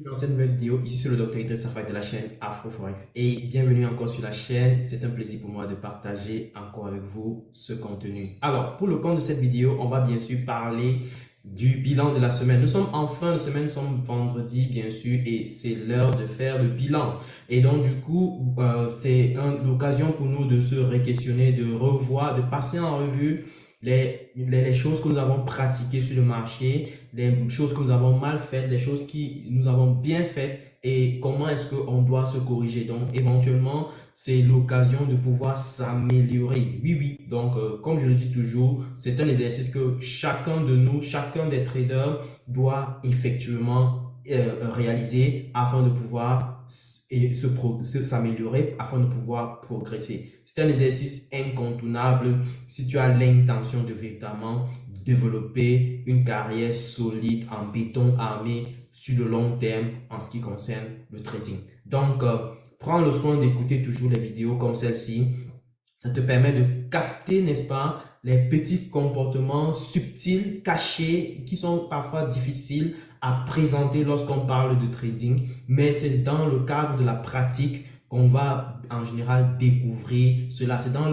Dans cette nouvelle vidéo, ici sur le Dr Idriss Safai de la chaîne AfroForex et bienvenue encore sur la chaîne. C'est un plaisir pour moi de partager encore avec vous ce contenu. Alors, pour le compte de cette vidéo, on va bien sûr parler du bilan de la semaine. Nous sommes en fin de semaine, nous sommes vendredi bien sûr et c'est l'heure de faire le bilan. Et donc du coup, c'est l'occasion pour nous de se re-questionner, de revoir, de passer en revue les choses que nous avons pratiquées sur le marché, les choses que nous avons mal faites, les choses que nous avons bien faites et comment est-ce qu'on doit se corriger. Donc, éventuellement, c'est l'occasion de pouvoir s'améliorer. Oui, oui. Donc, comme je le dis toujours, c'est un exercice que chacun de nous, chacun des traders doit effectivement réaliser afin de pouvoir s'améliorer, afin de pouvoir progresser. C'est un exercice incontournable si tu as l'intention de véritablement développer une carrière solide en béton armé sur le long terme en ce qui concerne le trading. Donc, prends le soin d'écouter toujours les vidéos comme celle-ci. Ça te permet de capter, n'est-ce pas, les petits comportements subtils, cachés, qui sont parfois difficiles à présenter lorsqu'on parle de trading, mais c'est dans le cadre de la pratique qu'on va en général découvrir cela. C'est dans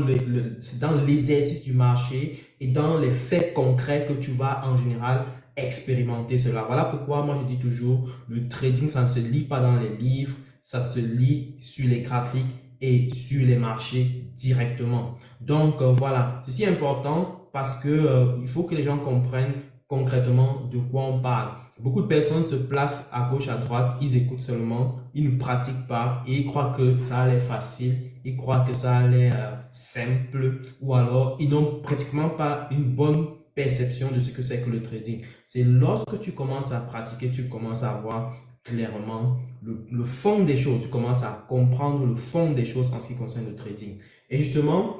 l'exercice du marché et dans les faits concrets que tu vas en général expérimenter cela. Voilà pourquoi moi je dis toujours, le trading, ça ne se lit pas dans les livres, ça se lit sur les graphiques et sur les marchés directement. Donc voilà, ceci est important parce que il faut que les gens comprennent concrètement de quoi on parle. Beaucoup de personnes se placent à gauche, à droite, ils écoutent seulement, ils ne pratiquent pas et ils croient que ça a l'air facile, ils croient que ça a l'air simple ou alors ils n'ont pratiquement pas une bonne perception de ce que c'est que le trading. C'est lorsque tu commences à pratiquer, tu commences à voir clairement le fond des choses, tu commences à comprendre le fond des choses en ce qui concerne le trading. Et justement,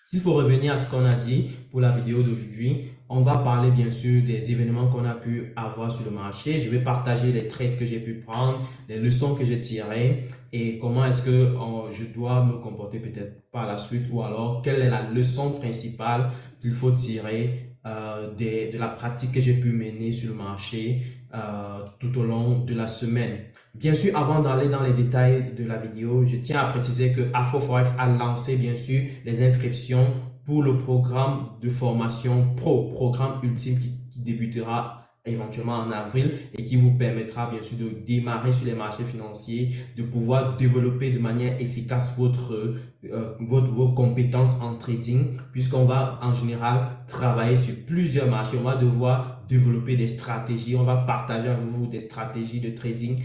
s'il faut revenir à ce qu'on a dit pour la vidéo d'aujourd'hui, on va parler bien sûr des événements qu'on a pu avoir sur le marché. Je vais partager les trades que j'ai pu prendre, les leçons que j'ai tirées et comment est-ce que je dois me comporter peut-être par la suite ou alors quelle est la leçon principale qu'il faut tirer de la pratique que j'ai pu mener sur le marché tout au long de la semaine. Bien sûr, avant d'aller dans les détails de la vidéo, je tiens à préciser que AfroForex a lancé bien sûr les inscriptions pour le programme de formation pro, programme ultime qui débutera éventuellement en avril et qui vous permettra bien sûr de démarrer sur les marchés financiers, de pouvoir développer de manière efficace vos compétences en trading, puisqu'on va en général travailler sur plusieurs marchés. On va devoir développer des stratégies, on va partager avec vous des stratégies de trading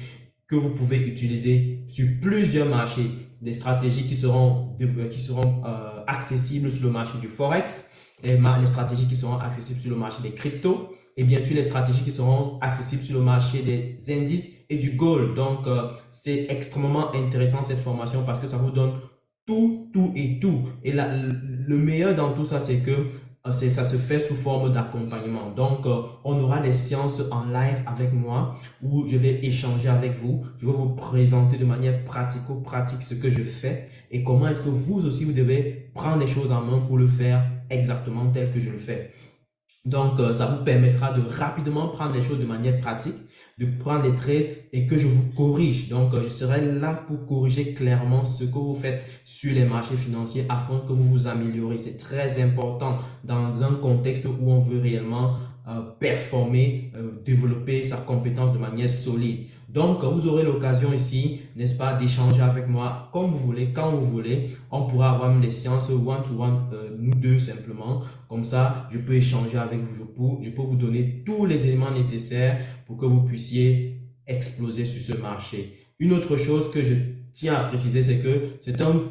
que vous pouvez utiliser sur plusieurs marchés, des stratégies qui seront accessibles sur le marché du Forex, les stratégies qui seront accessibles sur le marché des cryptos et bien sûr les stratégies qui seront accessibles sur le marché des indices et du gold. Donc, c'est extrêmement intéressant cette formation parce que ça vous donne tout et tout. Et le meilleur dans tout ça, c'est que ça se fait sous forme d'accompagnement. Donc, on aura des séances en live avec moi où je vais échanger avec vous. Je vais vous présenter de manière pratico-pratique ce que je fais et comment est-ce que vous aussi, vous devez prendre les choses en main pour le faire exactement tel que je le fais. Donc, ça vous permettra de rapidement prendre les choses de manière pratique, de prendre les trades et que je vous corrige. Donc, je serai là pour corriger clairement ce que vous faites sur les marchés financiers afin que vous vous améliorez. C'est très important dans un contexte où on veut réellement performer, développer sa compétence de manière solide. Donc, vous aurez l'occasion ici, n'est-ce pas, d'échanger avec moi comme vous voulez, quand vous voulez. On pourra avoir même des séances one-to-one, nous deux simplement. Comme ça, je peux échanger avec vous, je peux vous donner tous les éléments nécessaires pour que vous puissiez exploser sur ce marché. Une autre chose que je tiens à préciser, c'est que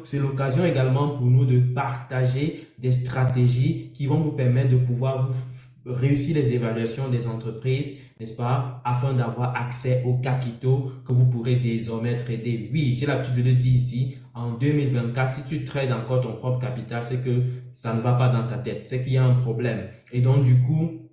c'est l'occasion également pour nous de partager des stratégies qui vont vous permettre de pouvoir vous réussir les évaluations des entreprises, n'est-ce pas, afin d'avoir accès aux capitaux que vous pourrez désormais trader. Oui, j'ai l'habitude de le dire ici, en 2024, si tu trades encore ton propre capital, c'est que ça ne va pas dans ta tête, c'est qu'il y a un problème. Et donc, du coup,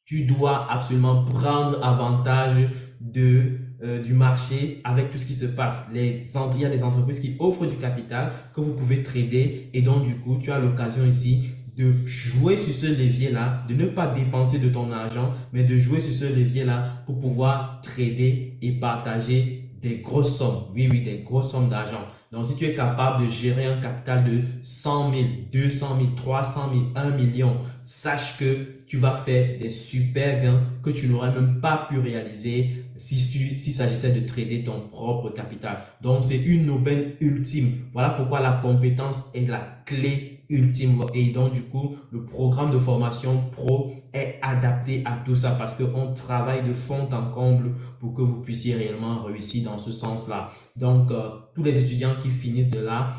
tu dois absolument prendre avantage du marché avec tout ce qui se passe. Il y a des entreprises qui offrent du capital que vous pouvez trader et donc du coup, tu as l'occasion ici de jouer sur ce levier-là, de ne pas dépenser de ton argent, mais de jouer sur ce levier-là pour pouvoir trader et partager des grosses sommes. Oui, oui, des grosses sommes d'argent. Donc, si tu es capable de gérer un capital de 100 000, 200 000, 300 000, 1 million, sache que tu vas faire des super gains que tu n'aurais même pas pu réaliser s'il s'agissait de trader ton propre capital. Donc, c'est une aubaine ultime. Voilà pourquoi la compétence est la clé ultime. Et donc, du coup, le programme de formation pro est adapté à tout ça parce qu'on travaille de fond en comble pour que vous puissiez réellement réussir dans ce sens-là. Donc, tous les étudiants qui finissent de là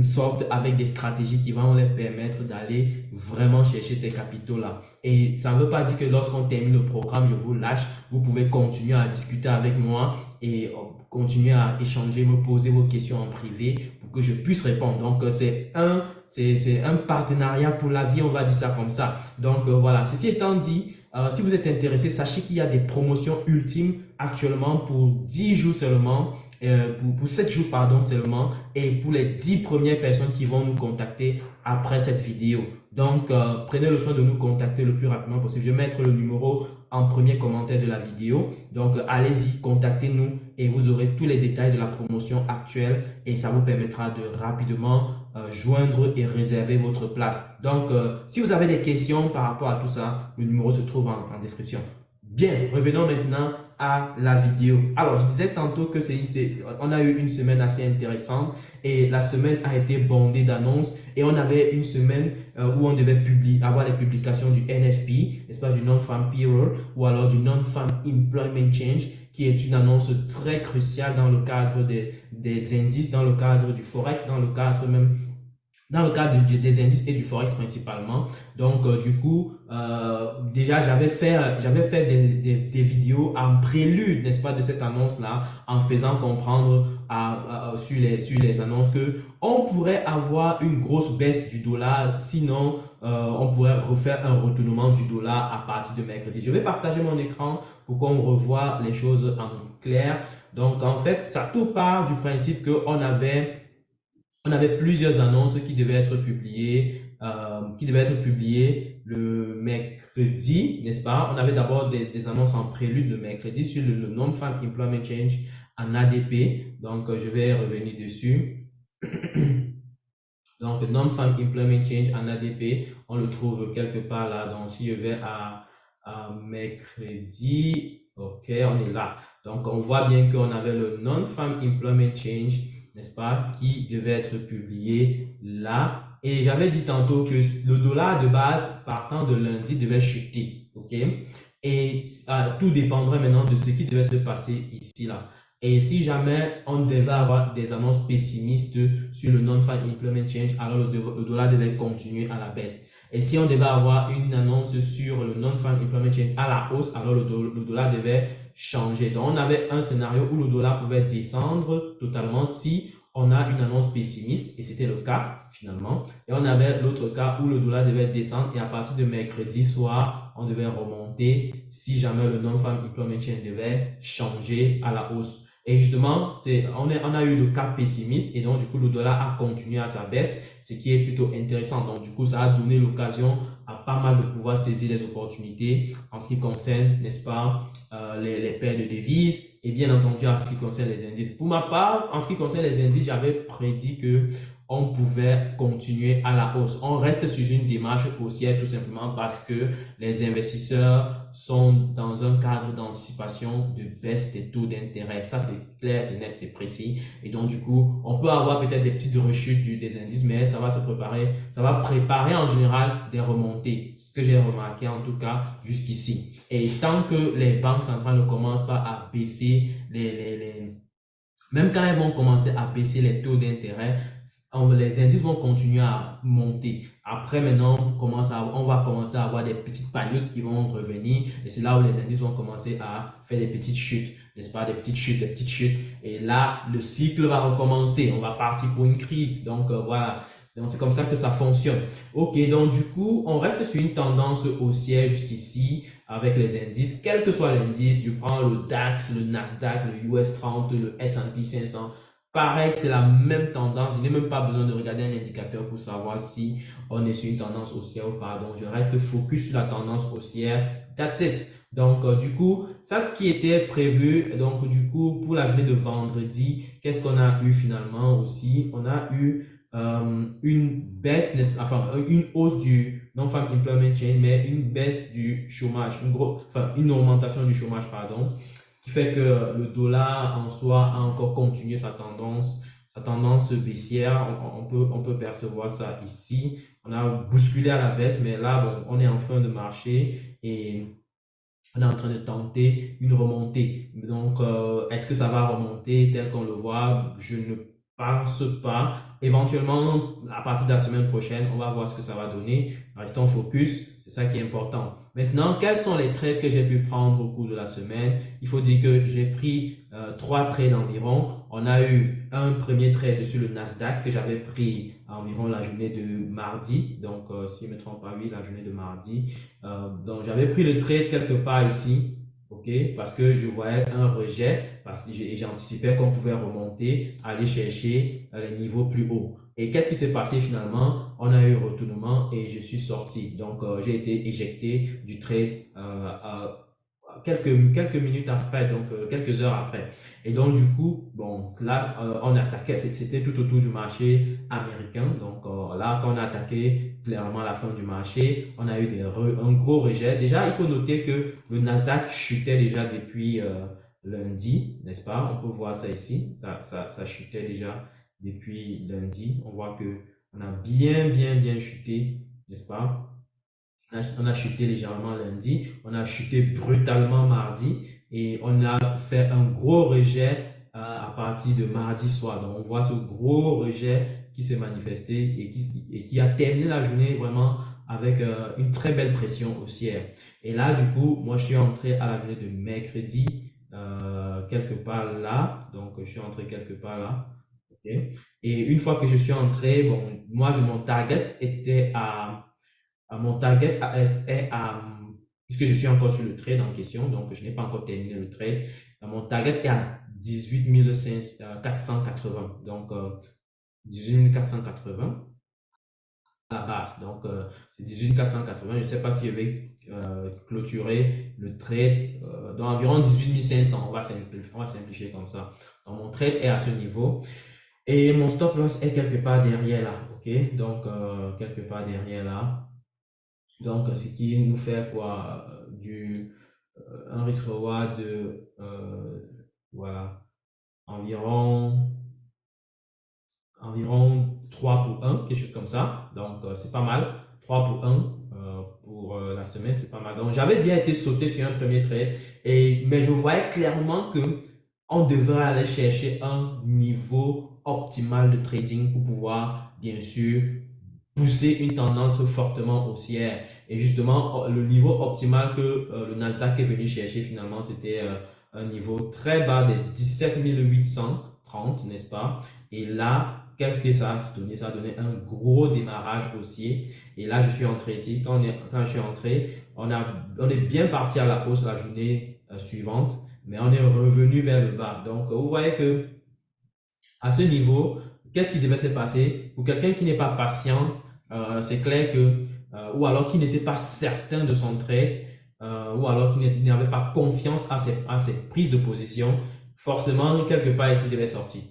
sortent avec des stratégies qui vont les permettre d'aller vraiment chercher ces capitaux-là. Et ça ne veut pas dire que lorsqu'on termine le programme, je vous lâche. Vous pouvez continuer à discuter avec moi et continuer à échanger, me poser vos questions en privé pour que je puisse répondre. Donc, c'est un partenariat pour la vie, on va dire ça comme ça. Donc, voilà. Ceci étant dit, si vous êtes intéressé, sachez qu'il y a des promotions ultimes actuellement pour 10 jours seulement, pour 7 jours pardon seulement, et pour les 10 premières personnes qui vont nous contacter après cette vidéo. Donc, prenez le soin de nous contacter le plus rapidement possible. Je vais mettre le numéro en premier commentaire de la vidéo. Donc, allez-y, contactez-nous et vous aurez tous les détails de la promotion actuelle et ça vous permettra de rapidement joindre et réserver votre place. Donc, si vous avez des questions par rapport à tout ça, le numéro se trouve en description. Bien, revenons maintenant à la vidéo. Alors, je disais tantôt que on a eu une semaine assez intéressante et la semaine a été bondée d'annonces et on avait une semaine où on devait avoir les publications du NFP, n'est-ce pas, du Non-Farm Payroll ou alors du Non-Farm Employment Change, qui est une annonce très cruciale dans le cadre des indices, dans le cadre du Forex, dans le cadre même dans le cadre des indices et du Forex principalement. Donc, du coup, déjà, j'avais fait des vidéos en prélude, n'est-ce pas, de cette annonce-là, en faisant comprendre sur les annonces que on pourrait avoir une grosse baisse du dollar, sinon, on pourrait refaire un retournement du dollar à partir de mercredi. Je vais partager mon écran pour qu'on revoie les choses en clair. Donc, en fait, ça tout part du principe qu'on avait plusieurs annonces qui devaient être publiées, le mercredi, n'est-ce pas? On avait d'abord des annonces en prélude le mercredi sur le Non-Farm Employment Change en ADP. Donc, je vais revenir dessus. Donc, Non-Farm Employment Change en ADP, on le trouve quelque part là. Donc, si je vais à mercredi, ok, on est là. Donc, on voit bien qu'on avait le Non-Farm Employment Change, n'est-ce pas, qui devait être publié là. Et j'avais dit tantôt que le dollar de base, partant de lundi, devait chuter, ok? Et tout dépendrait maintenant de ce qui devait se passer ici, là. Et si jamais on devait avoir des annonces pessimistes sur le Non-Farm Employment Change, alors le dollar devait continuer à la baisse. Et si on devait avoir une annonce sur le Non-Farm Employment Change à la hausse, alors le dollar devait changer. Donc, on avait un scénario où le dollar pouvait descendre totalement si on a une annonce pessimiste, et c'était le cas finalement. Et on avait l'autre cas où le dollar devait descendre et à partir de mercredi soir, on devait remonter si jamais le Non-Farm Employment Change devait changer à la hausse. Et justement, on a eu le cas pessimiste et donc du coup, le dollar a continué à sa baisse, ce qui est plutôt intéressant. Donc du coup, ça a donné l'occasion à pas mal de pouvoir saisir les opportunités en ce qui concerne, n'est-ce pas, les paires de devises et bien entendu en ce qui concerne les indices. Pour ma part, en ce qui concerne les indices, j'avais prédit que on pouvait continuer à la hausse. On reste sur une démarche haussière tout simplement parce que les investisseurs sont dans un cadre d'anticipation de baisse des taux d'intérêt. Ça, c'est clair, c'est net, c'est précis. Et donc, du coup, on peut avoir peut-être des petites rechutes des indices, mais ça va préparer en général des remontées. Ce que j'ai remarqué en tout cas jusqu'ici. Et tant que les banques centrales ne commencent pas à baisser même quand elles vont commencer à baisser les taux d'intérêt, les indices vont continuer à monter. Après, maintenant, on va commencer à avoir des petites paniques qui vont revenir. Et c'est là où les indices vont commencer à faire des petites chutes, n'est-ce pas? Des petites chutes. Et là, le cycle va recommencer. On va partir pour une crise. Donc, voilà. Donc, c'est comme ça que ça fonctionne. OK, donc du coup, on reste sur une tendance haussière jusqu'ici avec les indices. Quel que soit l'indice, je prends le DAX, le Nasdaq, le US 30, le S&P 500, Pareil, c'est la même tendance. Je n'ai même pas besoin de regarder un indicateur pour savoir si on est sur une tendance haussière ou pas. Donc, je reste focus sur la tendance haussière. That's it. Donc, du coup, ça, ce qui était prévu. Donc, du coup, pour la journée de vendredi, qu'est-ce qu'on a eu finalement aussi? On a eu une baisse, enfin, une hausse du non-farm employment change, mais une baisse du chômage, enfin, une augmentation du chômage, pardon. Ce qui fait que le dollar en soi a encore continué sa tendance baissière. On peut percevoir ça ici. On a bousculé à la baisse, mais là, bon, on est en fin de marché et on est en train de tenter une remontée. Donc, est-ce que ça va remonter tel qu'on le voit? Je ne pense pas. Éventuellement, à partir de la semaine prochaine, on va voir ce que ça va donner. Restons focus, c'est ça qui est important. Maintenant, quels sont les trades que j'ai pu prendre au cours de la semaine? Il faut dire que j'ai pris 3 trades environ. On a eu un premier trade sur le Nasdaq que j'avais pris environ la journée de mardi. Donc, si je ne me trompe pas, oui, la journée de mardi. Donc, j'avais pris le trade quelque part ici, ok, parce que je voyais un rejet, parce que j'anticipais qu'on pouvait remonter, aller chercher les niveaux plus hauts. Et qu'est-ce qui s'est passé finalement? On a eu retournement et je suis sorti. Donc, j'ai été éjecté du trade quelques minutes après, donc quelques heures après. Et donc, du coup, bon, là, on attaquait, c'était tout autour du marché américain. Donc, là, quand on a attaqué clairement la fin du marché, on a eu un gros rejet. Déjà, il faut noter que le Nasdaq chutait déjà depuis lundi, n'est-ce pas? On peut voir ça ici. Ça chutait déjà depuis lundi. On voit que on a bien chuté, n'est-ce pas? On a chuté légèrement lundi, on a chuté brutalement mardi et on a fait un gros rejet à partir de mardi soir. Donc, on voit ce gros rejet qui s'est manifesté et qui a terminé la journée vraiment avec une très belle pression haussière. Et là, du coup, moi, je suis entré à la journée de mercredi, quelque part là. Donc, je suis entré quelque part là. Ok. Et une fois que je suis entré, bon, moi, mon target était mon target est à, puisque je suis encore sur le trade en question, donc je n'ai pas encore terminé le trade, mon target est à 18 480. Donc, 18 480 à la base. Donc, c'est 18 480. Je ne sais pas si je vais clôturer le trade dans environ 18 500. On va simplifier comme ça. Donc, mon trade est à ce niveau. Et mon stop loss est quelque part derrière là. OK? Donc, quelque part derrière là. Donc, ce qui nous fait quoi? Un risk reward de voilà, environ, environ 3 pour 1, quelque chose comme ça. Donc, c'est pas mal. 3 pour 1 pour la semaine, c'est pas mal. Donc, j'avais déjà été sauté sur un premier trade, mais je voyais clairement que on devrait aller chercher un niveau optimal de trading pour pouvoir, bien sûr, pousser une tendance fortement haussière. Et justement, le niveau optimal que le Nasdaq est venu chercher finalement, c'était un niveau très bas des 17 830, n'est-ce pas? Et là, qu'est-ce que ça a donné? Ça a donné un gros démarrage haussier. Et là, je suis entré ici. Quand je suis entré, on est bien parti à la hausse la journée suivante, mais on est revenu vers le bas. Donc, vous voyez que à ce niveau, qu'est-ce qui devait se passer? Pour quelqu'un qui n'est pas patient, c'est clair que, ou alors qui n'était pas certain de son trade, ou alors qui n'avait pas confiance à ses prises de position, forcément, quelque part, ici, il devait sortir.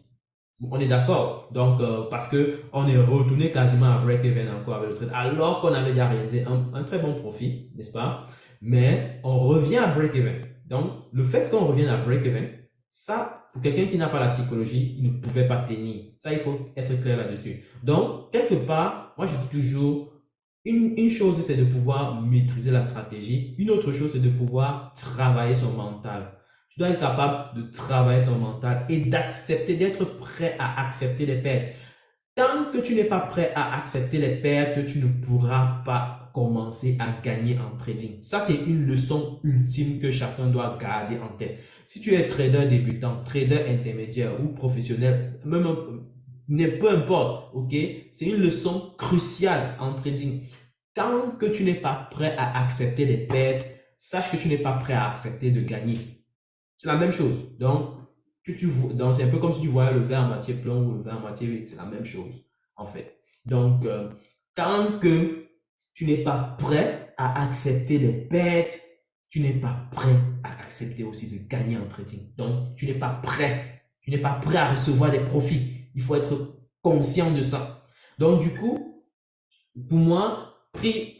On est d'accord. Donc, parce que on est retourné quasiment à break-even encore avec le trade, alors qu'on avait déjà réalisé un très bon profit, n'est-ce pas? Mais on revient à break-even. Donc, le fait qu'on revienne à break-even, ça, pour quelqu'un qui n'a pas la psychologie, il ne pouvait pas tenir. Ça, il faut être clair là-dessus. Donc, quelque part, moi, je dis toujours, une chose, c'est de pouvoir maîtriser la stratégie. Une autre chose, c'est de pouvoir travailler son mental. Tu dois être capable de travailler ton mental et d'accepter, d'être prêt à accepter les pertes. Tant que tu n'es pas prêt à accepter les pertes, tu ne pourras pas commencer à gagner en trading. Ça, c'est une leçon ultime que chacun doit garder en tête. Si tu es trader débutant, trader intermédiaire ou professionnel, même peu importe, ok? C'est une leçon cruciale en trading. Tant que tu n'es pas prêt à accepter les pertes, sache que tu n'es pas prêt à accepter de gagner. C'est la même chose. Donc, que tu vois. Donc, c'est un peu comme si tu voyais le verre à moitié plein ou le verre à moitié vide. C'est la même chose, en fait. Donc, tant que tu n'es pas prêt à accepter des pertes, tu n'es pas prêt à accepter aussi de gagner en trading. Donc, tu n'es pas prêt. Tu n'es pas prêt à recevoir des profits. Il faut être conscient de ça. Donc, du coup, pour moi,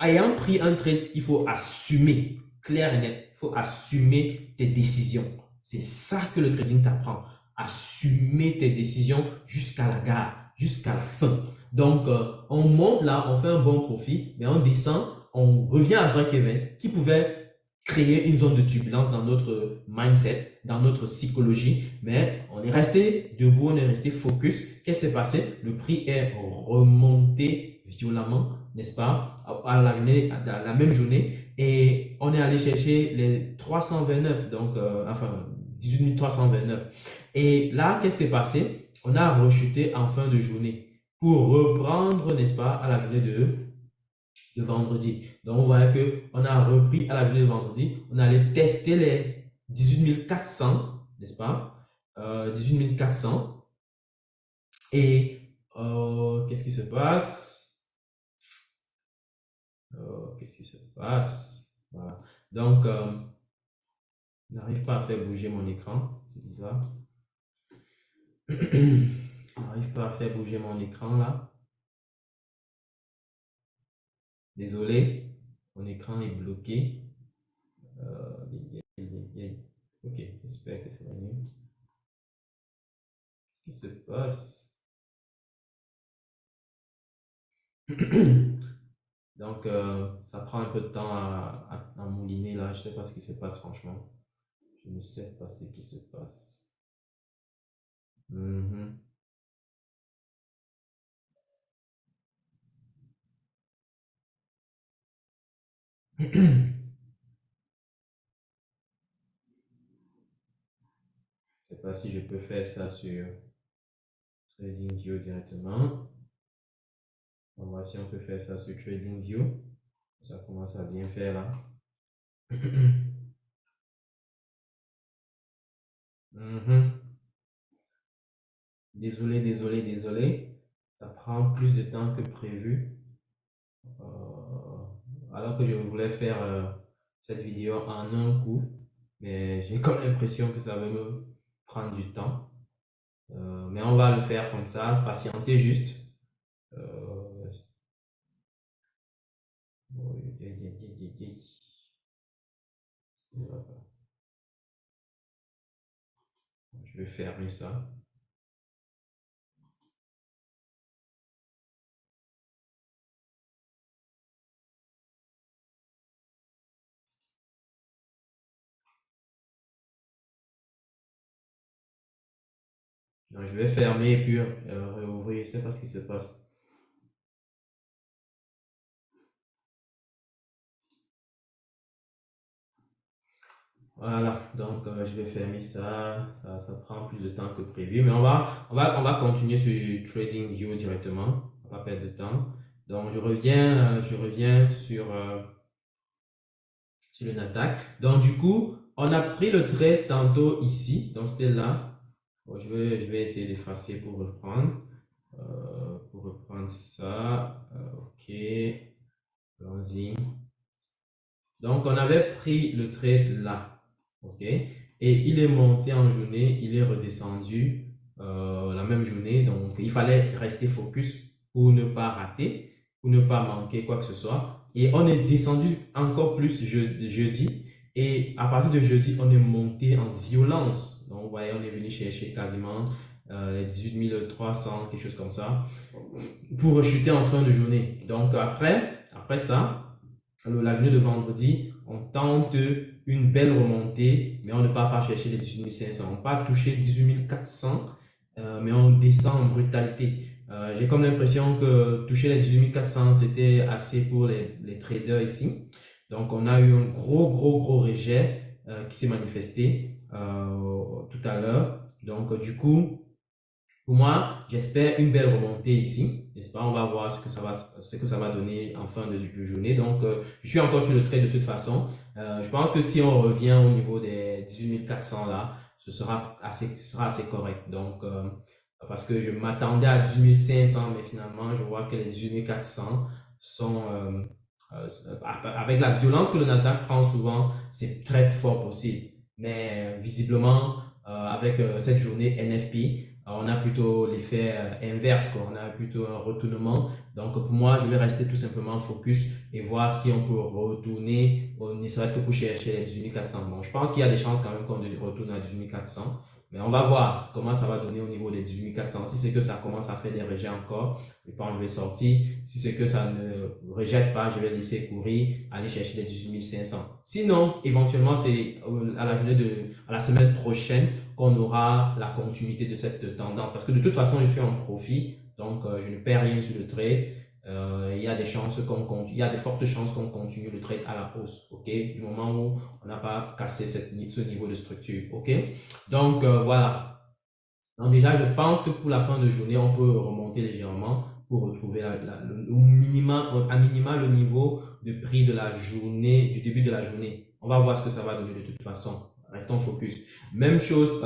ayant pris un trade, il faut assumer, clair et net, il faut assumer tes décisions. C'est ça que le trading t'apprend. Assumer tes décisions jusqu'à la gare, jusqu'à la fin. Donc, on monte là, on fait un bon profit, mais on descend, on revient à break-even qui pouvait créer une zone de turbulence dans notre mindset, dans notre psychologie, mais on est resté debout, on est resté focus. Qu'est-ce qui s'est passé? Le prix est remonté violemment, n'est-ce pas, à la journée, à la même journée, et on est allé chercher les 329, donc enfin 18 329. Et là, qu'est-ce qui s'est passé? On a rechuté en fin de journée pour reprendre, n'est-ce pas, à la journée de vendredi. Donc, on voyait qu'on a repris à la journée de vendredi. On allait tester les 18 400, n'est-ce pas? 18 400. Et qu'est-ce qui se passe? Qu'est-ce qui se passe? Voilà. Donc, je n'arrive pas à faire bouger mon écran. C'est bizarre. Je n'arrive pas à faire bouger mon écran là. Désolé, mon écran est bloqué. Ok, j'espère que ça va mieux. Qu'est-ce qui se passe? Donc, ça prend un peu de temps à mouliner là. Je ne sais pas ce qui se passe, franchement. Je ne sais pas ce qui se passe. Mhm. Je ne sais pas si je peux faire ça sur TradingView directement. On va voir si on peut faire ça sur TradingView. Ça commence à bien faire là. Mhm. Désolé, désolé, désolé. Ça prend plus de temps que prévu. Alors que je voulais faire cette vidéo en un coup. Mais j'ai comme l'impression que ça va me prendre du temps. Mais on va le faire comme ça, patienter juste. Euh, je vais fermer ça. Donc, je vais fermer et puis réouvrir. Je ne sais pas ce qui se passe. Voilà, donc je vais fermer ça. Ça prend plus de temps que prévu, mais on va continuer sur TradingView directement. On va pas perdre de temps. Donc je reviens sur le Nasdaq. Donc du coup, on a pris le trade tantôt ici, donc c'était là. Bon, je vais essayer d'effacer pour reprendre ça. Ok, allons-y. Donc, on avait pris le trade là, ok? Et il est monté en journée, il est redescendu la même journée. Donc, il fallait rester focus pour ne pas rater, pour ne pas manquer quoi que ce soit. Et on est descendu encore plus jeudi. Et à partir de jeudi, on est monté en violence. Donc, vous voyez, on est venu chercher quasiment les 18 300, quelque chose comme ça, pour rechuter en fin de journée. Donc, après ça, la journée de vendredi, on tente une belle remontée, mais on ne part pas chercher les 18 500. On part toucher 18 400, mais on descend en brutalité. J'ai comme l'impression que toucher les 18 400, c'était assez pour les traders ici. Donc, on a eu un gros, gros, gros rejet qui s'est manifesté tout à l'heure. Donc, du coup, pour moi, j'espère une belle remontée ici, n'est-ce pas? On va voir ce que ça va donner en fin de journée. Donc, je suis encore sur le trade de toute façon. Je pense que si on revient au niveau des 18 400 là, ce sera assez correct. Donc, parce que je m'attendais à 18 500, mais finalement, je vois que les 18 400 sont, avec la violence que le Nasdaq prend souvent, c'est très fort possible. Mais visiblement, avec cette journée NFP, on a plutôt l'effet inverse, quoi. On a plutôt un retournement. Donc, pour moi, je vais rester tout simplement focus et voir si on peut retourner, ne serait-ce que pour chercher les 18 400. Bon, je pense qu'il y a des chances quand même qu'on retourne à 18 400. Mais on va voir comment ça va donner au niveau des 18 400. Si c'est que ça commence à faire des rejets encore, je pense que je vais sortir. Si c'est que ça ne rejette pas, je vais laisser courir, aller chercher les 18 500. Sinon, éventuellement, c'est à la semaine prochaine qu'on aura la continuité de cette tendance. Parce que de toute façon, je suis en profit, donc je ne perds rien sur le trade. Il y a des chances il y a de fortes chances qu'on continue le trade à la hausse, ok, du moment où on n'a pas cassé ce niveau de structure, ok. Donc voilà. Donc déjà, je pense que pour la fin de journée, on peut remonter légèrement pour retrouver au minimum, à minima le niveau de prix de la journée, du début de la journée. On va voir ce que ça va donner de toute façon. Restons focus. Même chose,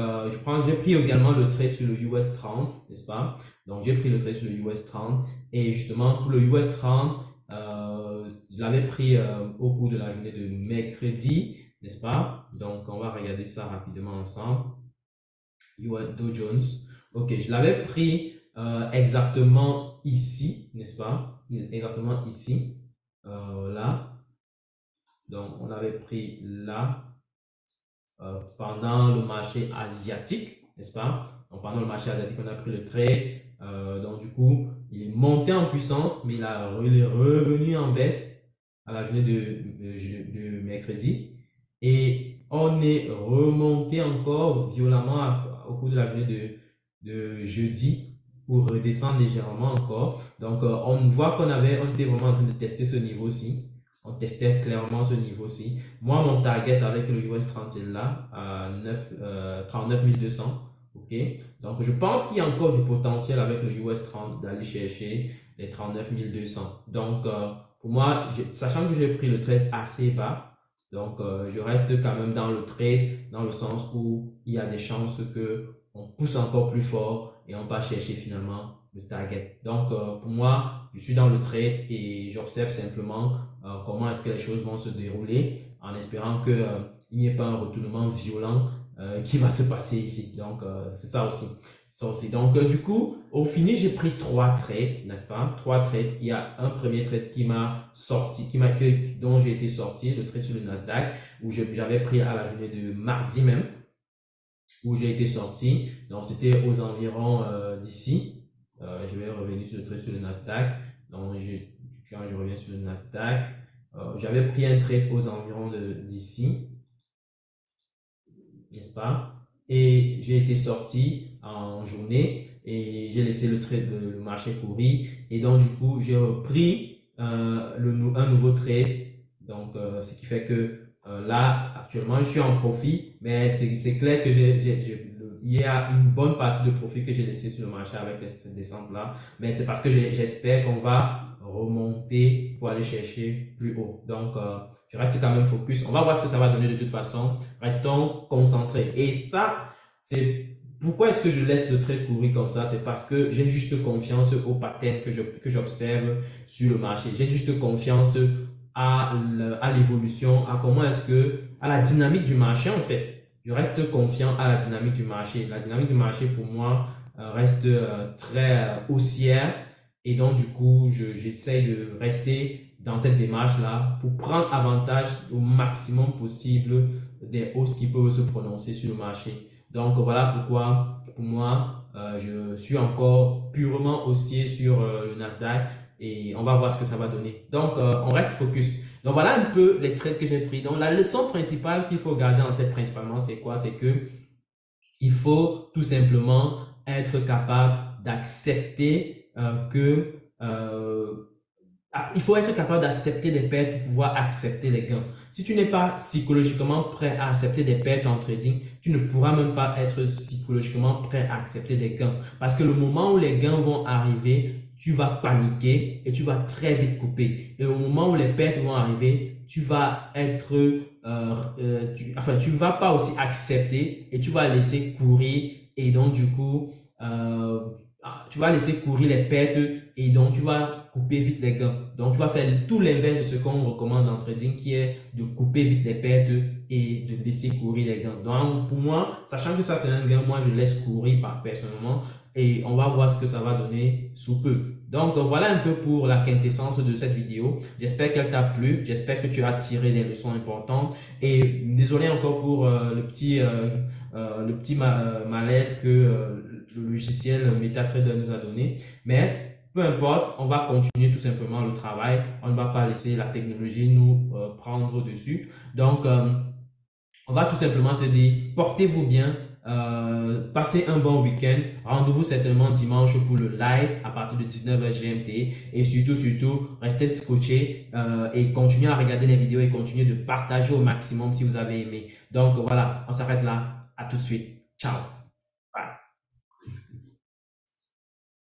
j'ai pris également le trade sur le US 30, n'est-ce pas? Donc j'ai pris le trade sur le US 30 et justement pour le US 30, je l'avais pris au cours de la journée de mercredi, n'est-ce pas? Donc on va regarder ça rapidement ensemble. Dow Jones. Ok, je l'avais pris exactement ici, n'est-ce pas? Exactement ici, là. Donc, on l'avait pris là pendant le marché asiatique, n'est-ce pas? Donc, pendant le marché asiatique, on a pris le trade. Donc, du coup, il est monté en puissance, mais il est revenu en baisse à la journée de mercredi. Et on est remonté encore violemment au cours de la journée de jeudi pour redescendre légèrement encore. Donc, on voit on était vraiment en train de tester ce niveau-ci. On testait clairement ce niveau-ci. Moi, mon target avec le US 30 est là, à 39 200. OK? Donc, je pense qu'il y a encore du potentiel avec le US 30 d'aller chercher les 39 200. Donc, pour moi, sachant que j'ai pris le trade assez bas, donc je reste quand même dans le trade, dans le sens où il y a des chances que on pousse encore plus fort et on va chercher finalement le target. Donc, pour moi, je suis dans le trade et j'observe simplement comment est-ce que les choses vont se dérouler en espérant qu'il n'y ait pas un retournement violent qui va se passer ici. Donc, c'est ça aussi. Ça aussi. Donc, du coup, au fini, j'ai pris 3 trades, n'est-ce pas? 3 trades. Il y a un premier trade qui m'a sorti, dont j'ai été sorti, le trade sur le Nasdaq, où j'avais pris à la journée de mardi même, où j'ai été sorti. Donc, c'était aux environs d'ici. Je vais revenir sur le trade sur le Nasdaq. Donc, quand je reviens sur le Nasdaq, j'avais pris un trade aux environs d'ici, n'est-ce pas? Et j'ai été sorti en journée et j'ai laissé le marché courir. Et donc, du coup, j'ai repris un nouveau trade. Donc, ce qui fait que là, actuellement, je suis en profit, mais c'est clair que il y a une bonne partie de profit que j'ai laissé sur le marché avec cette descente-là. Mais c'est parce que j'espère qu'on va remonter pour aller chercher plus haut. Donc, je reste quand même focus. On va voir ce que ça va donner de toute façon. Restons concentrés. Et ça, c'est pourquoi est-ce que je laisse le trade courir comme ça? C'est parce que j'ai juste confiance au pattern que j'observe sur le marché. J'ai juste confiance à l'évolution, à comment est-ce que, à la dynamique du marché en fait. Je reste confiant à la dynamique du marché. La dynamique du marché pour moi reste très haussière et donc du coup, j'essaie de rester dans cette démarche-là pour prendre avantage au maximum possible des hausses qui peuvent se prononcer sur le marché. Donc voilà pourquoi pour moi, je suis encore purement haussier sur le Nasdaq et on va voir ce que ça va donner. Donc on reste focus. Donc voilà un peu les trades que j'ai pris. Donc la leçon principale qu'il faut garder en tête principalement, c'est quoi? C'est que il faut tout simplement être capable d'accepter il faut être capable d'accepter des pertes pour pouvoir accepter les gains. Si tu n'es pas psychologiquement prêt à accepter des pertes en trading, tu ne pourras même pas être psychologiquement prêt à accepter des gains. Parce que le moment où les gains vont arriver, tu vas paniquer et tu vas très vite couper. Et au moment où les pertes vont arriver, tu vas être tu vas pas aussi accepter et tu vas laisser courir et donc du coup, tu vas laisser courir les pertes et donc tu vas couper vite les gains. Donc tu vas faire tout l'inverse de ce qu'on recommande en trading qui est de couper vite les pertes et de laisser courir les gains. Donc pour moi, sachant que ça c'est un gain, moi je laisse courir personnellement et on va voir ce que ça va donner sous peu. Donc voilà un peu pour la quintessence de cette vidéo. J'espère qu'elle t'a plu, j'espère que tu as tiré des leçons importantes et désolé encore pour le petit malaise que le logiciel MetaTrader nous a donné, mais peu importe, on va continuer tout simplement le travail, on ne va pas laisser la technologie nous prendre dessus. Donc, on va tout simplement se dire, portez-vous bien, passez un bon week-end. Rendez-vous certainement dimanche pour le live à partir de 19h GMT. Et surtout, restez scotchés et continuez à regarder les vidéos et continuez de partager au maximum si vous avez aimé. Donc voilà, on s'arrête là. À tout de suite. Ciao.